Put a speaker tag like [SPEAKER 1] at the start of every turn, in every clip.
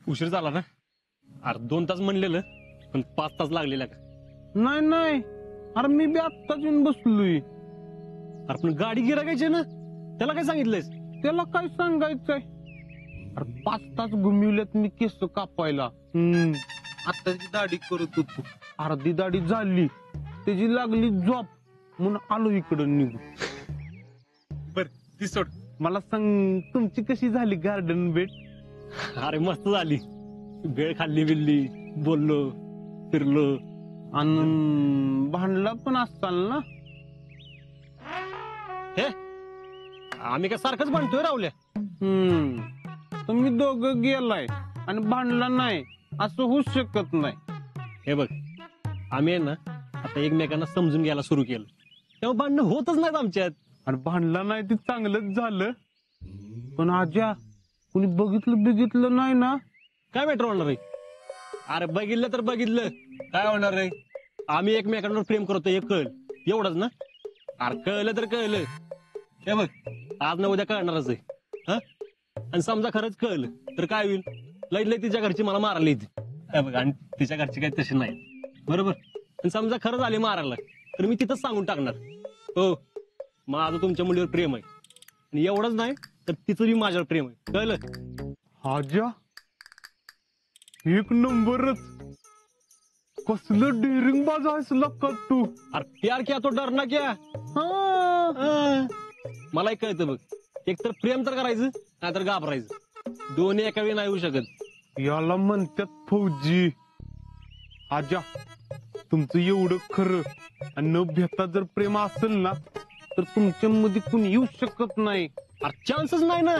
[SPEAKER 1] उशीर झाला ना? अरे 2 तास म्हणलेलं पण 5 तास लागलेला का?
[SPEAKER 2] नाही नाही, अरे मी बी आत्ताच येऊन बसलोय.
[SPEAKER 1] अरे पण गाडी गिरायची ना, त्याला काय सांगितलंयस?
[SPEAKER 2] त्याला काय सांगायचंय? अरे 5 तास घुमिवल्यात मी केस कापायला. आता त्याची दाढी करत होतो, अर्धी दाढी झाली, त्याची लागली झोप म्हणून आलो इकडं निघून.
[SPEAKER 1] बर ती सोड,
[SPEAKER 2] मला सांग तुमची कशी झाली गार्डन भेट?
[SPEAKER 1] अरे मस्त झाली. वेळ खाल्ली बिल्ली, बोललो फिरलो.
[SPEAKER 2] आणि भांडला पण असाल ना?
[SPEAKER 1] हे आम्ही काय सारखंच म्हणतोय रावल्या?
[SPEAKER 2] तुम्ही दोघं गेलाय आणि भांडला नाही असं होऊ शकत नाही.
[SPEAKER 1] हे बघ, आम्ही आहे ना आता एकमेकांना समजून घ्यायला सुरू केलं, तेव्हा भांडणं होतच नाहीत आमच्यात.
[SPEAKER 2] आणि भांडला नाही ते चांगलंच झालं. पण आज्या, कुणी बघितलं नाही ना?
[SPEAKER 1] काय मॅटर होणार आहे? अरे बघितलं तर बघितलं, काय होणार आहे? आम्ही एकमेकांवर प्रेम करतो हे कळलं, एवढंच ना? अरे कळलं तर कळलं. हे बघ, आज ना उद्या कळणारच आहे. हा, आणि समजा खरंच कळलं तर काय होईल? लई तिच्या घरची मला मारायला येते. हे बघ, आणि तिच्या घरची काही तशी नाही, बरोबर? आणि समजा खरं झाले मारायला तर मी तिथंच सांगून टाकणार, हो माझं तुमच्या मुलीवर प्रेम आहे. आणि एवढंच नाही तर तिचं बी माझ्यावर प्रेम आहे, कळलं?
[SPEAKER 2] आज्या, एक नंबरच. कसलं डेअरिंग बाज आहेस लक्का तू.
[SPEAKER 1] अरे प्यार क्या तो डरना क्या. मलाही कळतं बघ, एक तर प्रेम तर करायचं नाहीतर घाबरायचं, दोन्ही एका वेळी नाही होऊ शकत.
[SPEAKER 2] याला म्हणतात फौजी. आज्या, तुमचं एवढं खरं आणि न भेटता जर प्रेम असेल ना तर तुमच्या मध्ये कुणी येऊ शकत नाही.
[SPEAKER 1] अरे चान्सच नाही ना.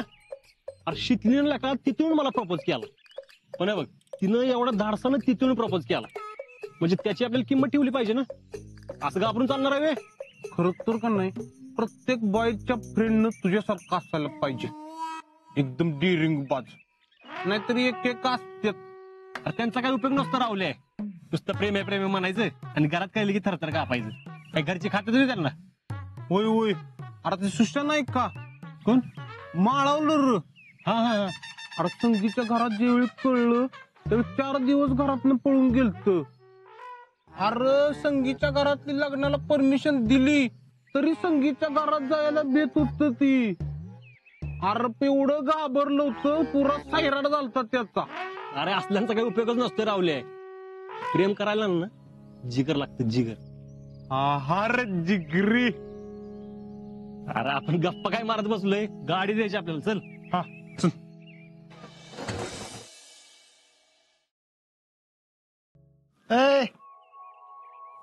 [SPEAKER 1] अरे शीतलीनं का तिथून मला प्रपोज केला, पण बघ तिनं एवढं धाडसानं तिथून प्रपोज केला म्हणजे त्याची आपल्याला किंमत ठेवली पाहिजे ना. असं घाबरून चालणार आहे?
[SPEAKER 2] खरं तर का नाही, प्रत्येक बॉयच्या फ्रेंडनं तुझ्यासारखं असायला पाहिजे, एकदम डेअरिंग बाज. नाहीतरी एक असतात.
[SPEAKER 1] अरे त्यांचा काय उपयोग नसतो रावले. नुसतं प्रेम आहे म्हणायचं आणि घरात कळलं की थरथर कापायचं. काही घरची खाते तुम्ही त्यांना?
[SPEAKER 2] होय होय. अरे ते सुशा नाही का,
[SPEAKER 1] कोण?
[SPEAKER 2] माळवलं.
[SPEAKER 1] हा.
[SPEAKER 2] अरे संगीच्या घरात ज्यावेळी कळलं त्यावेळी 4 दिवस घरातनं पळून गेलत. अरे संगीच्या घरातली लग्नाला परमिशन दिली तरी संगीच्या घरात जायला बेत होत ती. अरे एवढं घाबरलं होतं, पुरा सायराड झालता त्याचा.
[SPEAKER 1] अरे असल्यांचा काही उपयोगच नसतो रावले. प्रेम करायला ना जिगर लागतं, जिगर.
[SPEAKER 2] आहार जिगरी.
[SPEAKER 1] अरे आपण गप्पा काय मारत बसलोय, गाडी द्यायची आपल्याला, चल.
[SPEAKER 2] हा चल.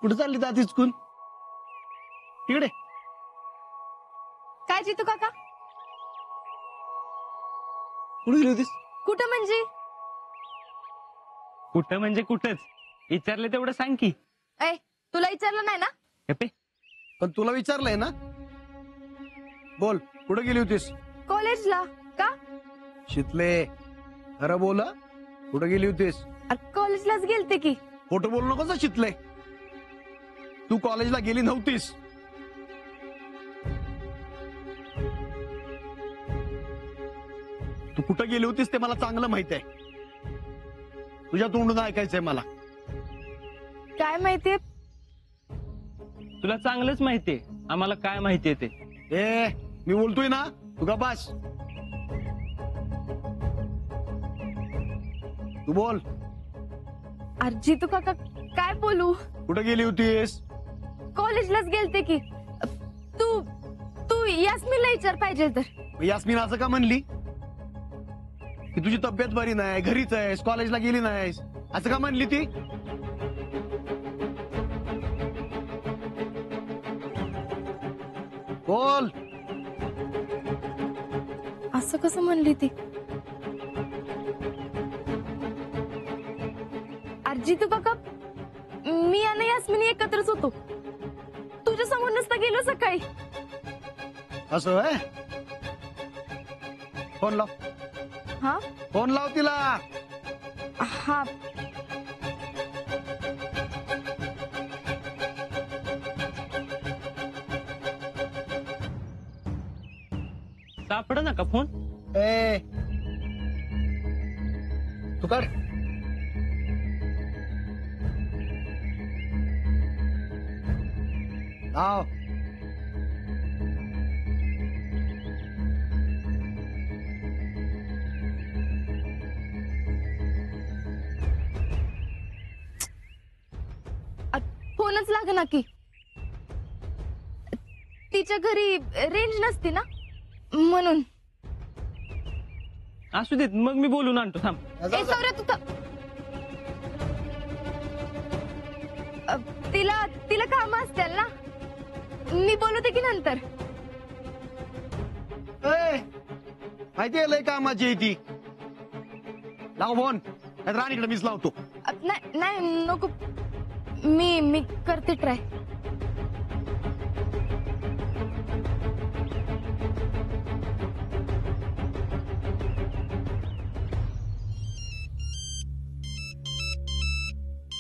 [SPEAKER 1] कुठे चालली दात हिचकून? तिकडे
[SPEAKER 3] काय जितू काका?
[SPEAKER 1] कुठे गेली होतीस?
[SPEAKER 3] कुठं म्हणजे?
[SPEAKER 2] कुठं म्हणजे कुठंच, विचारले तेवढं सांग की.
[SPEAKER 3] ए, तुला विचारलं नाही ना?
[SPEAKER 4] पण तुला विचारलंय ना, बोल कुठे गेली होतीस?
[SPEAKER 3] कॉलेजला. का?
[SPEAKER 4] शितले, खरं बोल, कुठे गेली होतीस?
[SPEAKER 3] कॉलेजलाच गेलते की.
[SPEAKER 4] खोटं बोलू नकोस शितले, तू कॉलेजला गेली नव्हतीस. तू कुठं गेली होतीस ते मला चांगलं माहित आहे. तुझ्या तोंडून ऐकायचंय मला.
[SPEAKER 3] काय माहितीये?
[SPEAKER 2] तुला चांगलंच माहितीये आम्हाला काय माहितीये ते.
[SPEAKER 4] ए, मी बोलतोय ना, तू का बस. तू बोल.
[SPEAKER 3] अरे जितू काका काय बोलू?
[SPEAKER 4] कुठे गेली होतीस?
[SPEAKER 3] कॉलेजलाच गेलते की. तू तू यास्मीनला विचार पाहिजे तर.
[SPEAKER 4] यास्मीन असं का म्हणली की तुझी तब्येत बरी नाही, घरीच आहेस, कॉलेजला गेली नाहीस, असं का म्हणली ती? बोल.
[SPEAKER 3] असं कसं म्हणली ती? अरे जितू काका, मी आणि यास्मीन एकत्रच होतो, तुझ्या समोर नसता गेलो सकाळी.
[SPEAKER 4] असं आहे? फोन लाव.
[SPEAKER 3] हा
[SPEAKER 4] फोन लाव तिला.
[SPEAKER 3] हा.
[SPEAKER 2] सापड ना का फोन?
[SPEAKER 4] ए, तू काढ. लाव.
[SPEAKER 3] फोनच लाग ना की. तिच्या घरी रेंज नसती ना म्हणून.
[SPEAKER 1] असू देत मग मी बोलून आणतो थांब.
[SPEAKER 3] ए सौर्या तू तिला तिला काम असतील ना. मी बोलवते की नंतर.
[SPEAKER 4] माहितीये लय कामाची आहे ती. लाव फोन नाही राणीकडे मीच लावतो.
[SPEAKER 3] नाही नाही नको. मी करते ट्राय.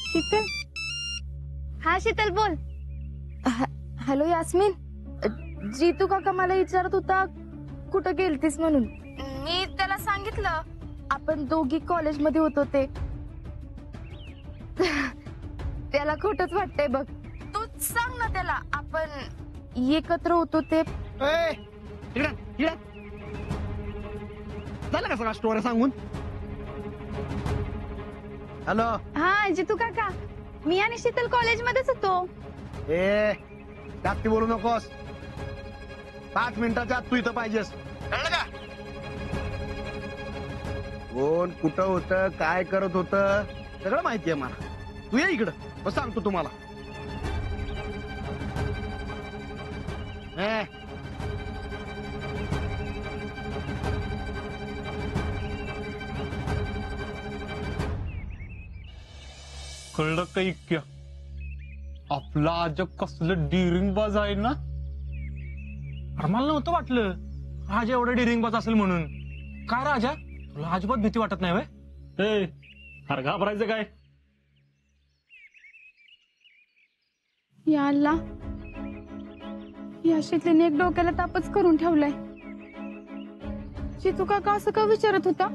[SPEAKER 3] शीतल. हा शीतल बोल. हॅलो यास्मिन. जीतू काका मला विचारत होता कुठं गेलतीस म्हणून. मी त्याला सांगितलं आपण दोघी कॉलेजमध्ये होतो ते. त्याला खोटच वाटतंय बघ. तूच सांग ना त्याला आपण एकत्र होतो ते.
[SPEAKER 4] इकडे इकडे झालं का सगळा स्टोरी सांगून. हॅलो.
[SPEAKER 3] हा जितू काका मी आणि शीतल कॉलेजमध्येच होतो.
[SPEAKER 4] जास्ती बोलू नकोस. 5 मिनिटाच्या आत तू इथं पाहिजेस. कळलं का. कोण कुठं होतं काय करत होतं सगळं माहितीये मला. तू ये इकडं मग सांगतो तुम्हाला.
[SPEAKER 2] कळलं काही क्या. आपला आज कसलं डिरिंग बाज आहे ना. अरे मला नव्हतं वाटलं आज एवढं डिरिंग बाज असेल म्हणून. काय राजा तुला अजिबात भीती वाटत नाही व्हय.
[SPEAKER 1] अरे घाबरायचं काय.
[SPEAKER 3] या अल्ला या शीतलीने एक डोक्याला तापच करून ठेवलाय. जितू काका असं का विचारत होता.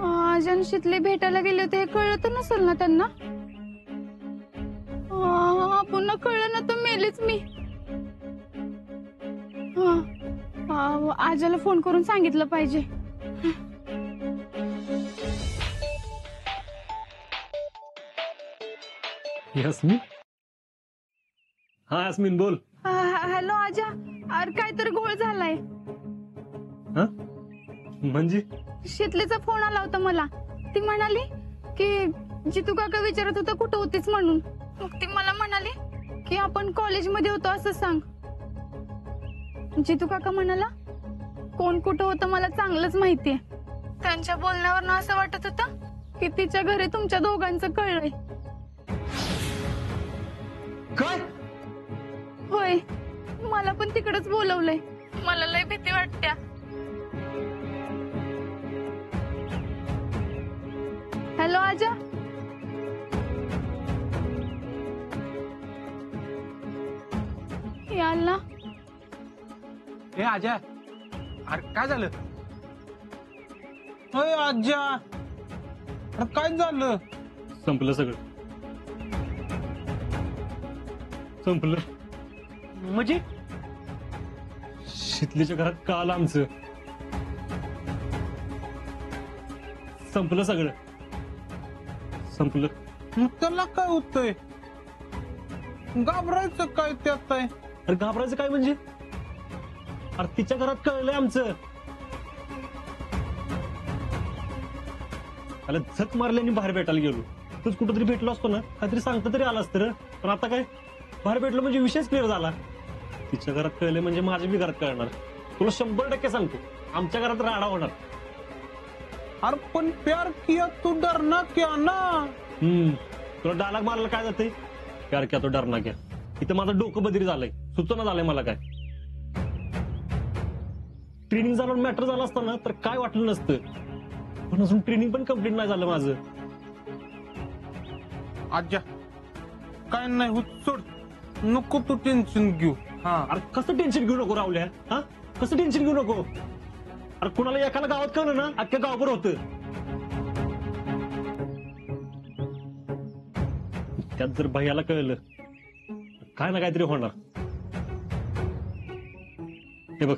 [SPEAKER 3] आज आणि शीतली भेटायला गेले होते हे कळलं तर नसेल ना त्यांना. पुन्हा कळलं ना तर मेलेच मी. आजाला फोन करून सांगितलं पाहिजे.
[SPEAKER 1] यास्मिन. हा यास्मिन बोल.
[SPEAKER 3] हॅलो आजा. अरे काहीतरी घोळ झालाय.
[SPEAKER 1] म्हणजे
[SPEAKER 3] शीतलीचा फोन आला होता मला. ती म्हणाली की जितू काका विचारत होता कुठं होतीस म्हणून. मग ती मला म्हणाली की आपण कॉलेजमध्ये होतो असं सांग. जितू काका म्हणाला कोण कुठं होतं मला चांगलंच माहितीये. त्यांच्या बोलण्यावर असं वाटत होतं की तिच्या घरी तुमच्या दोघांचं कळलंय.
[SPEAKER 2] काय.
[SPEAKER 3] होय मला पण तिकडच बोलवलंय. मला लय भीती वाटत्या. हॅलो आजा. या अल्ला.
[SPEAKER 2] ए आजा अरे काय झालं. अय आजा अरे काय झालं.
[SPEAKER 1] संपलं सगळं. संपलं
[SPEAKER 2] म्हणजे
[SPEAKER 1] शीतलीच्या घरात काल आमचं. संपलं सगळं. संपलं.
[SPEAKER 2] मग त्याला काय होतंय. घाबरायचं काय त्यात आहे.
[SPEAKER 1] अरे घाबरायचं काय म्हणजे. अरे तिच्या घरात कळलंय आमचं. अरे झक मारल्याने बाहेर भेटायला गेलो. तूच कुठंतरी भेटलो असतो ना काहीतरी सांगता तरी आला असतं. पण आता काय बाहेर भेटलो म्हणजे विषयच क्लिअर झाला. तिच्या घरात कळलंय म्हणजे माझ्या बी घरात कळणार. तुला 100% सांगतो आमच्या घरात राडा होणार.
[SPEAKER 2] अरे पण प्यार किया तू डरना क्या ना.
[SPEAKER 1] तुला डायलॉग मारायला काय जाते. प्यार क्या तो डरना क्या. इथं माझं डोकं बदिरी झालंय. सुचना झालंय मला काय. ट्रेनिंग झालं मॅटर झालं असतं ना तर काय वाटलं नसतं. पण अजून ट्रेनिंग पण कम्प्लीट नाही झालं माझं.
[SPEAKER 2] आजा काय नाही होत सोड. नको तू टेन्शन घेऊ.
[SPEAKER 1] अरे कसं टेन्शन घेऊ नको राहुल्या. हा कसं टेन्शन घेऊ नको. अरे कुणाला एकाला गावात कळलं ना अख्ख्या गावभर होतं. त्यात जर भैयाला कळलं काय ना काहीतरी होणार. हे बघ,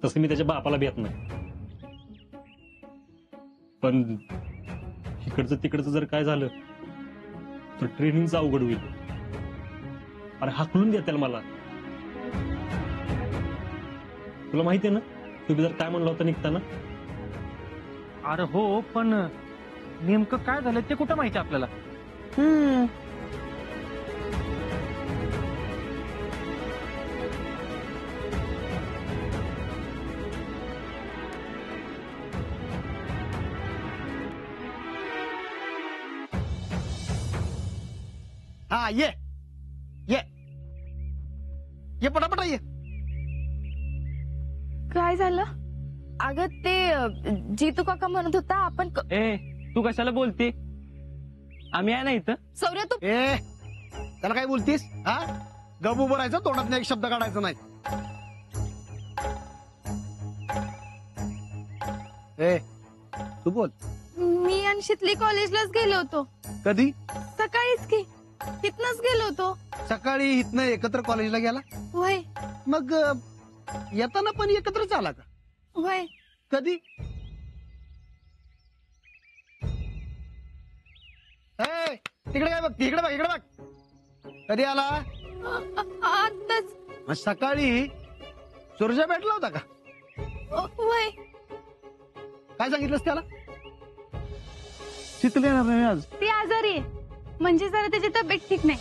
[SPEAKER 1] तसं मी त्याच्या बापाला भेट नाही, पण इकडचं तिकडचं जर काय झालं तर ट्रेनिंगचं अवघड होईल. अरे हाकलून द्या त्याला मला. तुला माहिती आहे ना तुम्ही जर काय म्हणलं होतं निघताना?
[SPEAKER 2] अरे हो, पण नेमकं काय झालं ते कुठं माहिती आपल्याला?
[SPEAKER 4] हा ये ये ये पटापट ये.
[SPEAKER 3] काय झालं? अगं ते जितू काका म्हणत होता आपण
[SPEAKER 2] ए, तू कशाला बोलते? आम्ही आहे ना इथं.
[SPEAKER 3] सौर्य तू
[SPEAKER 4] ए त्याला काय बोलतीस? हा गप उभं राहायचं, तोंडात एक शब्द काढायचा नाही. ए तू बोल.
[SPEAKER 3] मी आणि शितली कॉलेजलाच गेलो होतो.
[SPEAKER 4] कधी?
[SPEAKER 3] सकाळीच की, तिथनच गेलो होतो.
[SPEAKER 4] सकाळी इथनं एकत्र कॉलेजला गेला?
[SPEAKER 3] वय
[SPEAKER 4] मग येताना पण एकत्रच आला का?
[SPEAKER 3] वय
[SPEAKER 4] कधी? ए तिकडे काय बघ, इकडे बघ, इकडे बघ. कधी आला?
[SPEAKER 3] आताच.
[SPEAKER 4] मग सकाळी सूर्या भेटला होता का?
[SPEAKER 3] वय
[SPEAKER 4] काय सांगितलंस त्याला?
[SPEAKER 2] शितली येणार नाही आज.
[SPEAKER 3] ती आजारी आहे, म्हणजे जरा त्याची तब्येत ठीक नाही.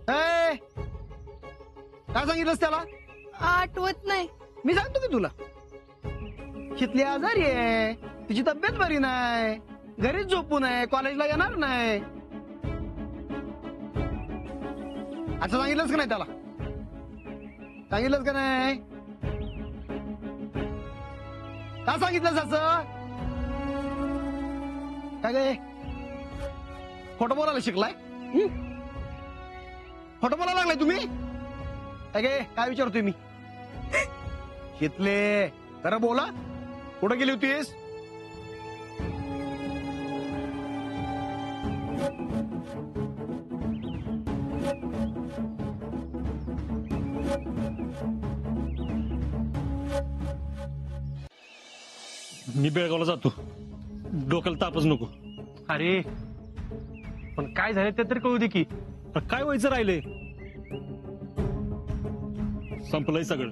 [SPEAKER 4] ए काय सांगितलंस त्याला?
[SPEAKER 3] आठवत नाही.
[SPEAKER 4] मी सांगतो की तुला. शितली आजारी आहे, तिची तब्येत बरी नाही, घरीच झोपून आहे, कॉलेजला येणार नाही असं सांगितलंच का नाही त्याला? सांगितलंच का नाही? का सांगितलंस असं? काय गे खोटं बोलायला शिकलाय? खोटं बोलायला लागलाय तुम्ही? काय गे काय विचारतोय मी? शितले खरं बोला, कुठं गेली होतीस?
[SPEAKER 1] मी बेळगावला जातो, डोक्याला तापच नको.
[SPEAKER 2] अरे पण काय झालं ते तरी कळू दे की.
[SPEAKER 1] अरे काय व्हायचं राहिले? संपलंय सगळं.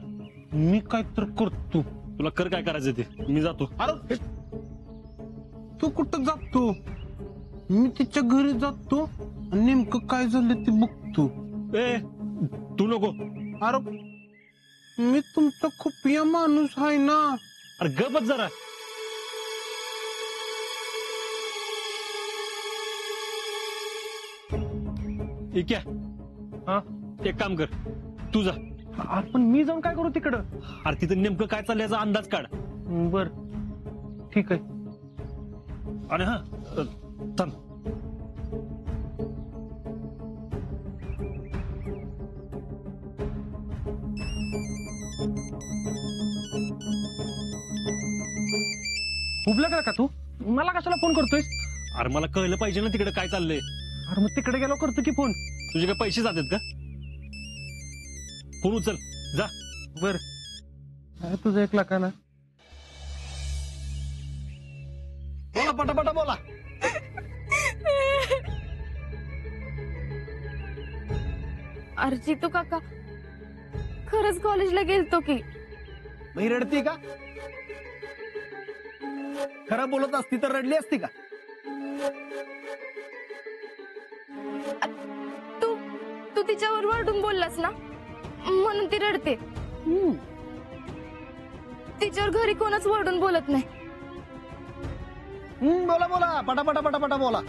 [SPEAKER 2] मी काय तर करतो.
[SPEAKER 1] तुला कर काय करायचं ते, मी जातो.
[SPEAKER 4] अरे
[SPEAKER 2] तू कुठं जातो? मी तिच्या घरी जातो आणि नेमकं काय झालं ते बघतो.
[SPEAKER 1] ए तू नको.
[SPEAKER 2] अरे मी तुमचा खुपिया माणूस आहे ना.
[SPEAKER 1] अरे गपच जरा. ठीक आहे,
[SPEAKER 2] हा
[SPEAKER 1] एक काम कर, तू जा.
[SPEAKER 2] अरे पण मी जाऊन काय करू तिकडं?
[SPEAKER 1] अरे तिथं नेमकं काय चाललंय याचा अंदाज काढ.
[SPEAKER 2] बर ठीक आहे.
[SPEAKER 1] आणि हा थांब.
[SPEAKER 2] उबला का तू? मला कशाला फोन करतोयस?
[SPEAKER 1] अरे मला कळलं पाहिजे ना तिकडे काय चाललंय.
[SPEAKER 2] अरे मग तिकडे गेलो करतो की फोन.
[SPEAKER 1] तुझे काय पैसे जातात का? फोन उचल जा.
[SPEAKER 2] बर तुझं 1 लाखाला.
[SPEAKER 4] बोला पटापटा बोला.
[SPEAKER 3] अरे जितू काका खरंच कॉलेजला गेलतो की.
[SPEAKER 4] नाही रडती का? खरं बोलत असती तर रडली असती का?
[SPEAKER 3] तू तू तिच्यावर वरडून बोललास ना, म्हणून ती रडते. तिच्यावर घरी कोणच वरडून बोलत नाही.
[SPEAKER 4] बोला बोला पटापटा पटापटा बोला.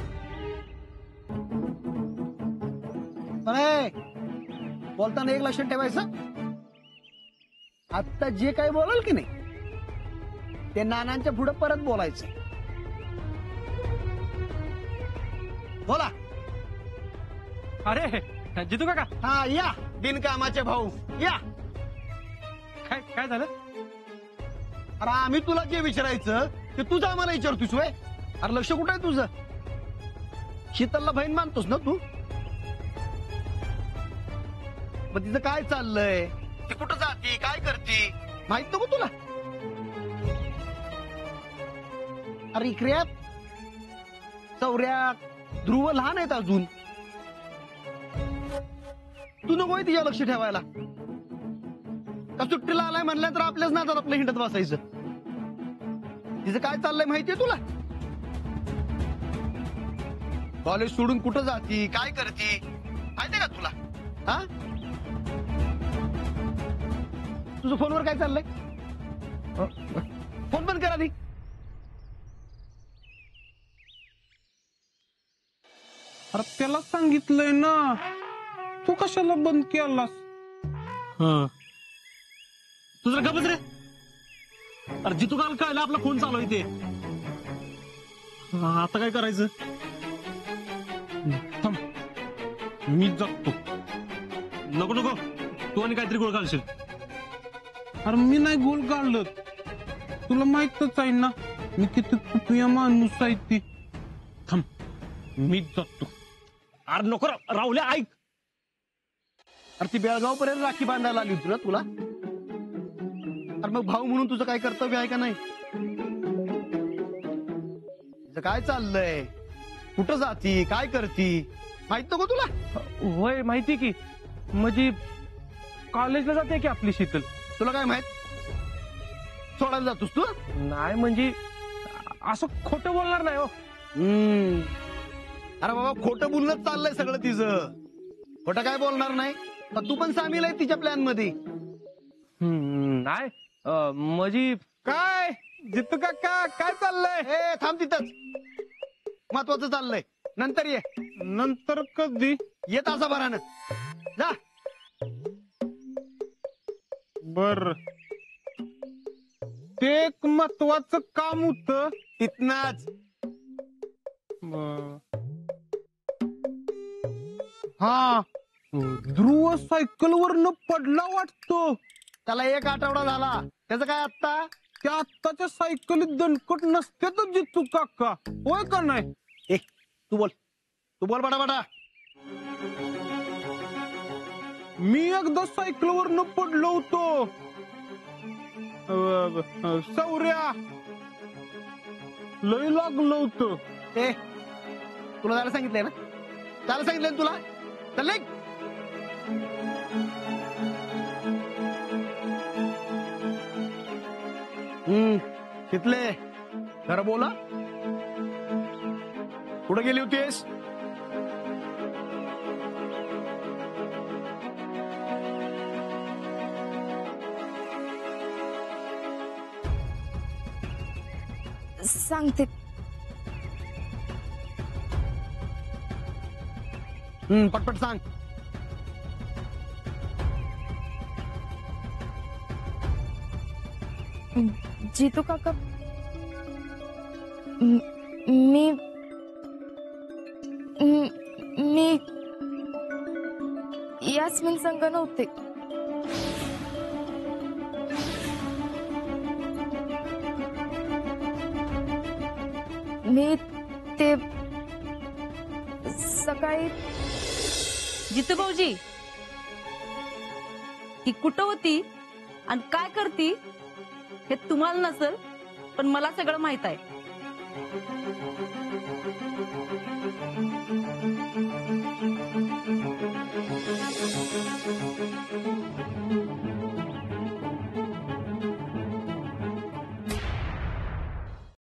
[SPEAKER 4] बोलताना एक लक्षात ठेवायचं, आता जे काही बोलाल की नाही ते नानांच्या पुढे परत बोलायचं. बोला.
[SPEAKER 2] अरे जितू काका
[SPEAKER 4] हा या बिनकामाचे भाऊ या.
[SPEAKER 2] काय काय झालं?
[SPEAKER 4] अरे आम्ही तुला जे विचारायचं ते तुझं आम्हाला विचारतोस वय. अरे लक्ष कुठं आहे तुझं? शीतलला बहीण मानतोस ना तू? मग तिचं काय चाललंय, ती कुठं जाती, काय करती, माहित नको तुला? अरे इकऱ्या चौऱ्या ध्रुव लहान आहेत अजून, तू नकोय तिच्या लक्ष ठेवायला. का सुट्टीला आलाय म्हणलं तर आपल्याच नादात आपलं हिंडत बसायचं. तिचं काय चाललंय माहितीये तुला? कॉलेज सोडून कुठं जाती, काय करती, माहितीये का तुला? हा, तुझं फोनवर काय चाललंय? फोन बंद करा.
[SPEAKER 2] अरे त्याला सांगितलंय ना, तू कशाला बंद केलास?
[SPEAKER 1] तुझं गपच रे. अरे जितू काल कळलं आपला फोन चालू आहे ते. आता काय करायचं?
[SPEAKER 2] थांब, मी जगतो.
[SPEAKER 1] नको नको, तू आणि काहीतरी गोळ घालशील.
[SPEAKER 2] अरे मी नाही गोल काढलं, तुला माहितच आहे ना मी किती कुटुंब माणूस आहे ती. थांब, मीच जगतो.
[SPEAKER 1] अरे नको राहुल्या, ऐक.
[SPEAKER 4] अरे ती बेळगाव पर्यंत राखी बांधायला आली होती ना तुला? अरे मग भाऊ म्हणून तुझं काय कर्तव्य आहे का नाही? तुझं काय चाललंय, कुठं जाती, काय करती, माहित नको तुला?
[SPEAKER 2] होय माहिती की, म्हणजे कॉलेजला जाते की आपली शीतल.
[SPEAKER 4] तुला काय माहित? सोडायला जातोस तू?
[SPEAKER 2] नाही म्हणजे असं खोटं बोलणार नाही हो.
[SPEAKER 4] अरे बाबा, खोटं बोलणं चाललंय सगळं तिचं. खोटं काय बोलणार नाही? पण तू पण सामील आहे तिच्या प्लॅन मध्ये.
[SPEAKER 2] नाही म्हणजे काय जितू काका काय चाललंय?
[SPEAKER 4] ए थांब तिथंच, महत्वाचं चाललंय, नंतर ये.
[SPEAKER 2] नंतर कधी?
[SPEAKER 4] येत असा बरानं जा.
[SPEAKER 2] बर, ते एक महत्वाचं काम होतं
[SPEAKER 4] तिथनच.
[SPEAKER 2] हा, ध्रुव सायकल वरनं पडला वाटतो.
[SPEAKER 4] त्याला 1 आठवडा झाला, त्याचं काय आत्ता?
[SPEAKER 2] त्या आत्ताच्या सायकलीत दणकट नसते तर जितू काका, होय का नाही?
[SPEAKER 4] ए तू बोल बाटा.
[SPEAKER 2] मी एकदा सायकल वरनं पडलो होतो. सौर्या लय लागलं होतं.
[SPEAKER 4] ए तुला जायला सांगितलंय ना? जायला सांगितलंय ना तुला? चल निघ. तिथले खरं बोला, कुठं गेली होतीस?
[SPEAKER 3] सांगते.
[SPEAKER 4] पटपट सांग.
[SPEAKER 3] जितू काका, मी यास्मिन संग नव्हते. मी ते सकाळी.
[SPEAKER 5] जितू भाऊजी, ती कुठं होती आणि काय करती हे तुम्हाला नसेल, पण मला सगळं माहित आहे.